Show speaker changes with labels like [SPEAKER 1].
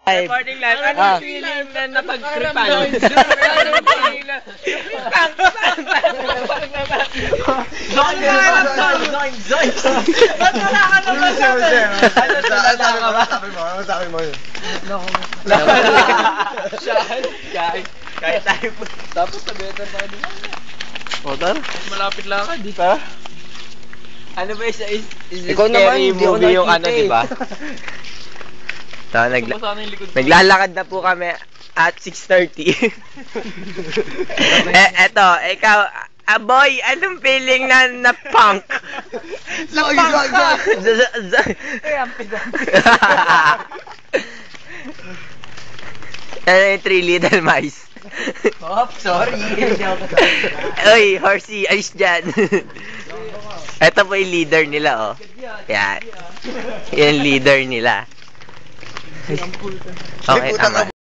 [SPEAKER 1] Recording live. Ano feeling na napag-tripan? Zoin! Ba't wala ka naman sa atin? Ano
[SPEAKER 2] Sabi mo yun.
[SPEAKER 1] Kahit tayo po.
[SPEAKER 3] Tapos sa better tayo din.
[SPEAKER 2] O, tara.
[SPEAKER 3] Malapit lang ka, di.
[SPEAKER 2] Tara.
[SPEAKER 1] Ano ba is
[SPEAKER 2] Ikaw naman,
[SPEAKER 1] scary
[SPEAKER 2] hindi ako
[SPEAKER 1] movie yung ano,
[SPEAKER 2] nakikita
[SPEAKER 1] di ba? Naglalakad na po kami at 6:30. Eto, ikaw, boy, anong feeling na punk?
[SPEAKER 2] Punk ka!
[SPEAKER 1] Ano yung 3 little mice?
[SPEAKER 2] Sorry.
[SPEAKER 1] Uy, horsey, ayos dyan. Ito po yung leader nila, oh. Yan. Yung leader nila. Okay, tama.